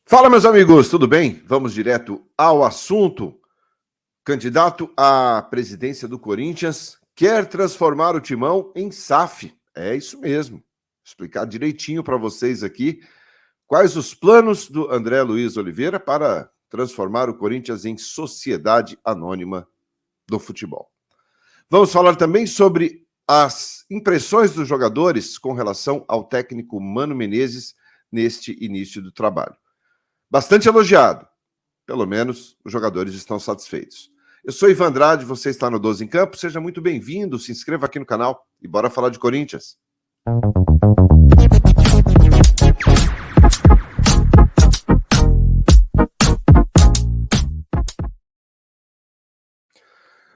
Fala, meus amigos, tudo bem? Vamos direto ao assunto. Candidato à presidência do Corinthians quer transformar o Timão em SAF. É isso mesmo. Vou explicar direitinho para vocês aqui quais os planos do André Luiz Oliveira para transformar o Corinthians em sociedade anônima do futebol. Vamos falar também sobre as impressões dos jogadores com relação ao técnico Mano Menezes neste início do trabalho. Bastante elogiado. Pelo menos os jogadores estão satisfeitos. Eu sou Ivan Andrade, você está no 12 em Campo. Seja muito bem-vindo, se inscreva aqui no canal e bora falar de Corinthians.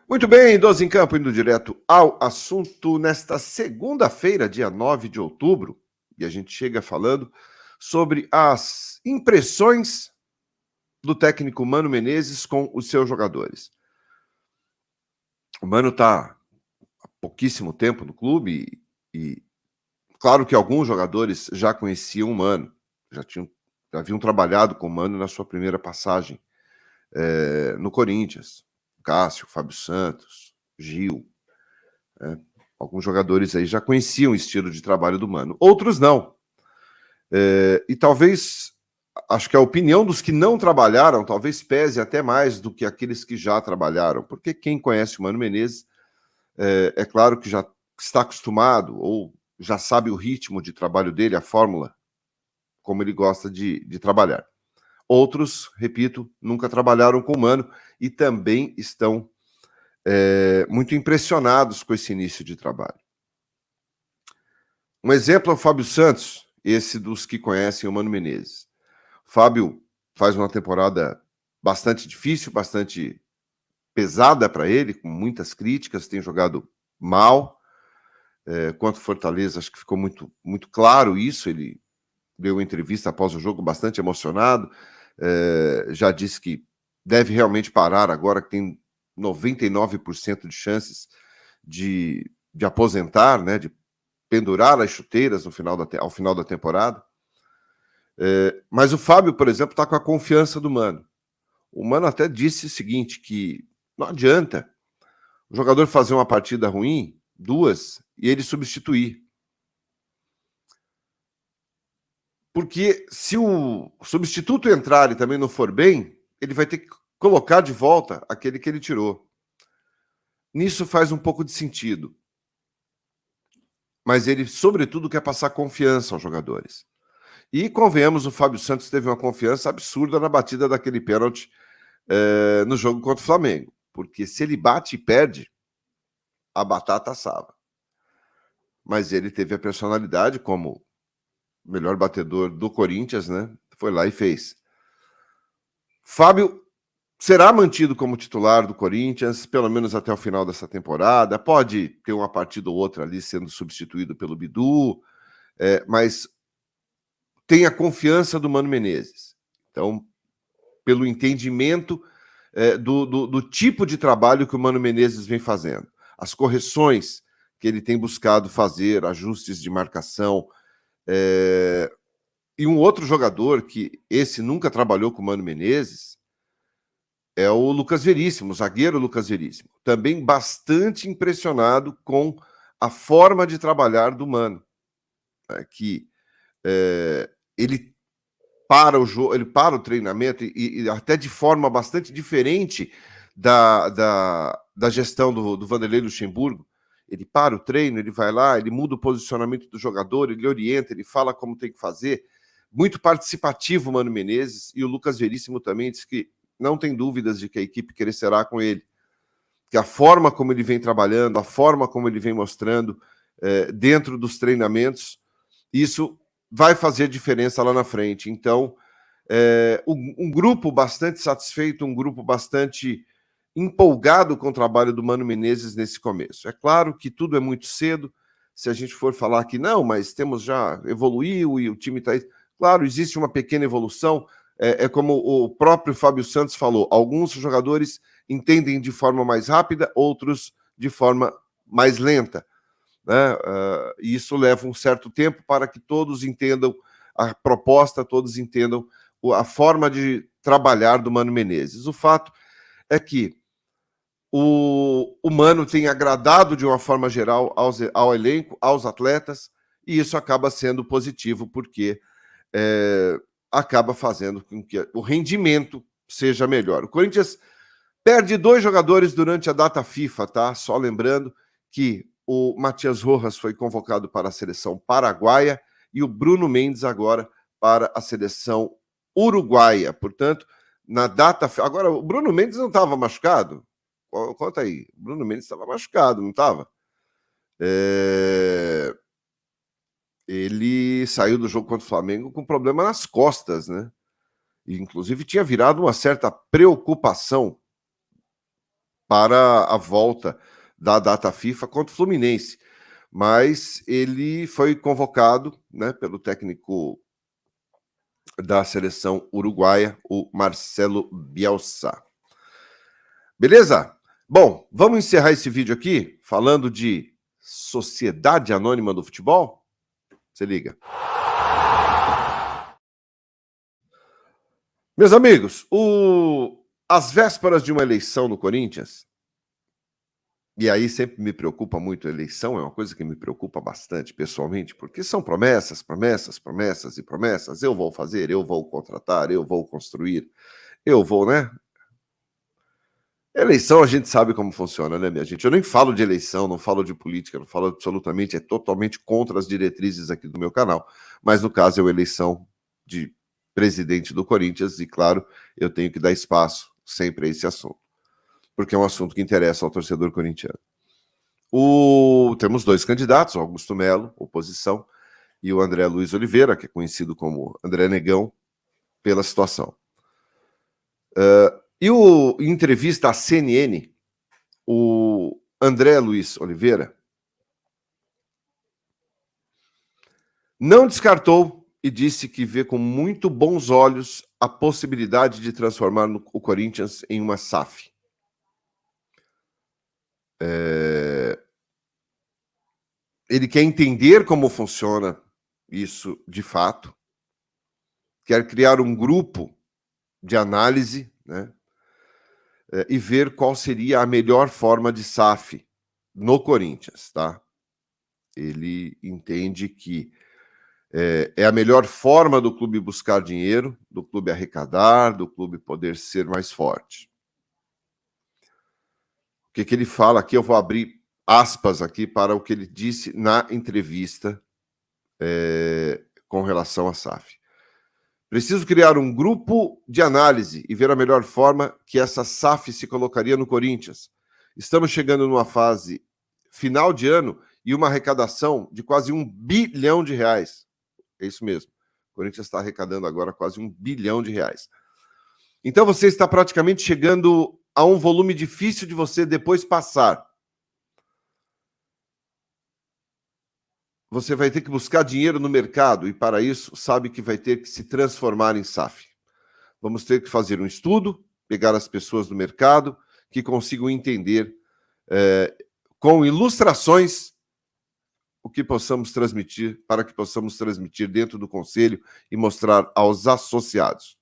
Muito bem, 12 em Campo, indo direto ao assunto nesta segunda-feira, dia 9 de outubro. E a gente chega falando sobre as impressões do técnico Mano Menezes com os seus jogadores. O Mano está há pouquíssimo tempo no clube e claro que alguns jogadores já conheciam o Mano, já haviam trabalhado com o Mano na sua primeira passagem no Corinthians. Cássio, Fábio Santos, Gil. Alguns jogadores aí já conheciam o estilo de trabalho do Mano. Outros não. E talvez, acho que a opinião dos que não trabalharam talvez pese até mais do que aqueles que já trabalharam. Porque quem conhece o Mano Menezes, é claro que já está acostumado ou já sabe o ritmo de trabalho dele, a fórmula, como ele gosta de trabalhar. Outros, repito, nunca trabalharam com o Mano e também estão muito impressionados com esse início de trabalho. Um exemplo é o Fábio Santos, esse dos que conhecem o Mano Menezes. O Fábio faz uma temporada bastante difícil, bastante pesada para ele, com muitas críticas, tem jogado mal. Quanto Fortaleza, acho que ficou muito, muito claro isso. Ele deu uma entrevista após o jogo bastante emocionado, já disse que deve realmente parar agora, que tem 99% de chances de aposentar, né, de pendurar as chuteiras ao final da temporada. Mas o Fábio, por exemplo, está com a confiança do Mano. O Mano até disse o seguinte, que não adianta o jogador fazer uma partida ruim, duas, e ele substituir. Porque se o substituto entrar e também não for bem, ele vai ter que colocar de volta aquele que ele tirou. Nisso faz um pouco de sentido. Mas ele, sobretudo, quer passar confiança aos jogadores. E, convenhamos, o Fábio Santos teve uma confiança absurda na batida daquele pênalti no jogo contra o Flamengo. Porque se ele bate e perde, a batata assava. Mas ele teve a personalidade como melhor batedor do Corinthians, né? Foi lá e fez. Fábio será mantido como titular do Corinthians, pelo menos até o final dessa temporada. Pode ter uma partida ou outra ali sendo substituído pelo Bidu, mas tem a confiança do Mano Menezes. Então, pelo entendimento do tipo de trabalho que o Mano Menezes vem fazendo. As correções que ele tem buscado fazer, ajustes de marcação. E um outro jogador que esse nunca trabalhou com o Mano Menezes é o Lucas Veríssimo, o zagueiro Lucas Veríssimo. Também bastante impressionado com a forma de trabalhar do Mano. Que ele para o jogo, ele para o treinamento e até de forma bastante diferente da gestão do Vanderlei Luxemburgo. Ele para o treino, ele vai lá, ele muda o posicionamento do jogador, ele orienta, ele fala como tem que fazer. Muito participativo o Mano Menezes, e o Lucas Veríssimo também disse que não tem dúvidas de que a equipe crescerá com ele. Que a forma como ele vem trabalhando, a forma como ele vem mostrando dentro dos treinamentos, isso vai fazer diferença lá na frente. Então, um grupo bastante satisfeito, um grupo bastante empolgado com o trabalho do Mano Menezes nesse começo. É claro que tudo é muito cedo, se a gente for falar que não, mas temos já evoluiu e o time está... Claro, existe uma pequena evolução, como o próprio Fábio Santos falou, alguns jogadores entendem de forma mais rápida, outros de forma mais lenta. Né? E isso leva um certo tempo para que todos entendam a proposta, todos entendam a forma de trabalhar do Mano Menezes. O fato é que o Mano tem agradado de uma forma geral ao elenco, aos atletas, e isso acaba sendo positivo, porque acaba fazendo com que o rendimento seja melhor. O Corinthians perde 2 jogadores durante a data FIFA, tá? Só lembrando que o Matias Rojas foi convocado para a seleção paraguaia e o Bruno Mendes agora para a seleção uruguaia. Portanto, na data... Agora, o Bruno Mendes não estava machucado? Conta aí. O Bruno Mendes estava machucado, não estava? Ele saiu do jogo contra o Flamengo com problema nas costas, né? E, inclusive, tinha virado uma certa preocupação para a volta da data FIFA contra o Fluminense. Mas ele foi convocado, né, pelo técnico da seleção uruguaia, o Marcelo Bielsa. Beleza? Bom, vamos encerrar esse vídeo aqui falando de Sociedade Anônima do Futebol? Se liga. Meus amigos, às vésperas de uma eleição no Corinthians, e aí sempre me preocupa muito a eleição, é uma coisa que me preocupa bastante pessoalmente, porque são promessas, promessas, promessas e promessas. Eu vou fazer, eu vou contratar, eu vou construir, eu vou, né? Eleição a gente sabe como funciona, né, minha gente? Eu nem falo de eleição, não falo de política, não falo absolutamente, é totalmente contra as diretrizes aqui do meu canal. Mas no caso é a eleição de presidente do Corinthians e, claro, eu tenho que dar espaço sempre a esse assunto, porque é um assunto que interessa ao torcedor corintiano. Temos 2 candidatos, o Augusto Melo, oposição, e o André Luiz Oliveira, que é conhecido como André Negão, pela situação. Em entrevista à CNN, o André Luiz Oliveira não descartou e disse que vê com muito bons olhos a possibilidade de transformar o Corinthians em uma SAF. Ele quer entender como funciona isso de fato, quer criar um grupo de análise, né, e ver qual seria a melhor forma de SAF no Corinthians, tá? Ele entende que é a melhor forma do clube buscar dinheiro, do clube arrecadar, do clube poder ser mais forte. O que ele fala aqui, eu vou abrir aspas aqui para o que ele disse na entrevista com relação à SAF. Preciso criar um grupo de análise e ver a melhor forma que essa SAF se colocaria no Corinthians. Estamos chegando numa fase final de ano e uma arrecadação de quase R$1 bilhão. É isso mesmo. O Corinthians está arrecadando agora quase R$1 bilhão. Então você está praticamente chegando a um volume difícil de você depois passar. Você vai ter que buscar dinheiro no mercado e, para isso, sabe que vai ter que se transformar em SAF. Vamos ter que fazer um estudo, pegar as pessoas do mercado que consigam entender com ilustrações o que possamos transmitir, para que possamos transmitir dentro do conselho e mostrar aos associados.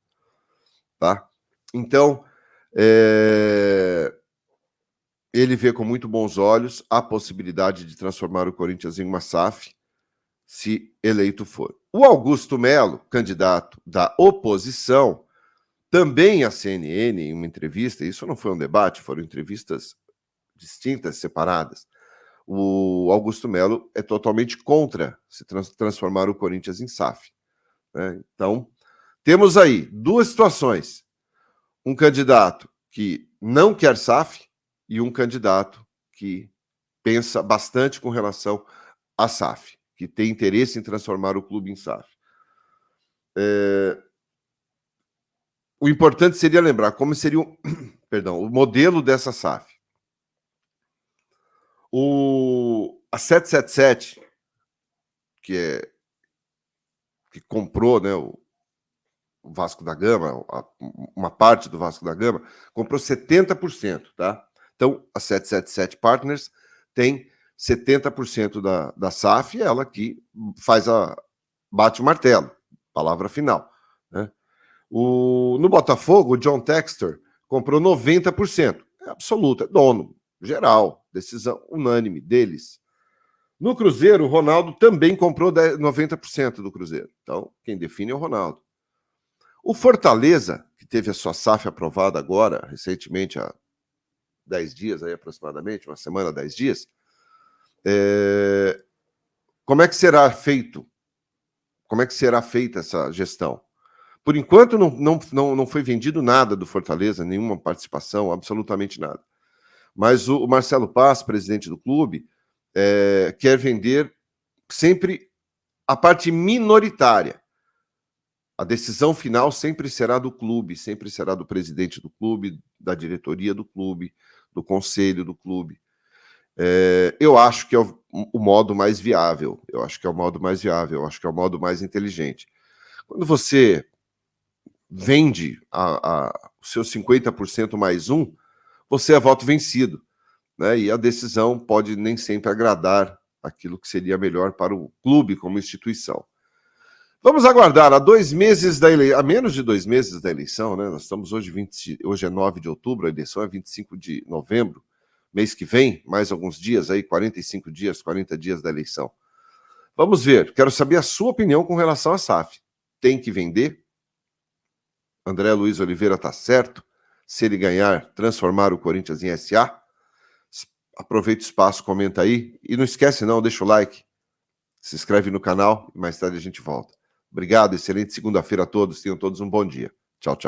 Tá? Então, ele vê com muito bons olhos a possibilidade de transformar o Corinthians em uma SAF, se eleito for. O Augusto Melo, candidato da oposição, também à CNN, em uma entrevista, isso não foi um debate, foram entrevistas distintas, separadas. O Augusto Melo é totalmente contra se transformar o Corinthians em SAF. Né? Então, temos aí 2 situações. Um candidato que não quer SAF e um candidato que pensa bastante com relação à SAF, que tem interesse em transformar o clube em SAF. O importante seria lembrar como seria o modelo dessa SAF. A 777, que comprou, né, o Vasco da Gama, uma parte do Vasco da Gama, comprou 70%, tá? Então, a 777 Partners tem 70% da SAF, ela que bate o martelo, palavra final, né? No Botafogo, o John Textor comprou 90%. É absoluta, é dono, geral, decisão unânime deles. No Cruzeiro, o Ronaldo também comprou 90% do Cruzeiro. Então, quem define é o Ronaldo. O Fortaleza, que teve a sua SAF aprovada agora, recentemente, há 10 dias, aí aproximadamente, uma semana, 10 dias, como é que será feito? Como é que será feita essa gestão? Por enquanto, não foi vendido nada do Fortaleza, nenhuma participação, absolutamente nada. Mas o Marcelo Paz, presidente do clube, quer vender sempre a parte minoritária. A decisão final sempre será do clube, sempre será do presidente do clube, da diretoria do clube, do conselho do clube. Eu acho que é o modo mais viável. Eu acho que é o modo mais viável. Eu acho que é o modo mais inteligente. Quando você vende o seu 50% mais um, você é voto vencido, né? E a decisão pode nem sempre agradar aquilo que seria melhor para o clube como instituição. Vamos aguardar, a menos de 2 meses da eleição, né? Nós estamos hoje é 9 de outubro, a eleição é 25 de novembro, mês que vem, mais alguns dias aí, 45 dias, 40 dias da eleição. Vamos ver, quero saber a sua opinião com relação à SAF. Tem que vender? André Luiz Oliveira está certo? Se ele ganhar, transformar o Corinthians em SA? Aproveita o espaço, comenta aí. E não esquece não, deixa o like, se inscreve no canal e mais tarde a gente volta. Obrigado, excelente segunda-feira a todos. Tenham todos um bom dia.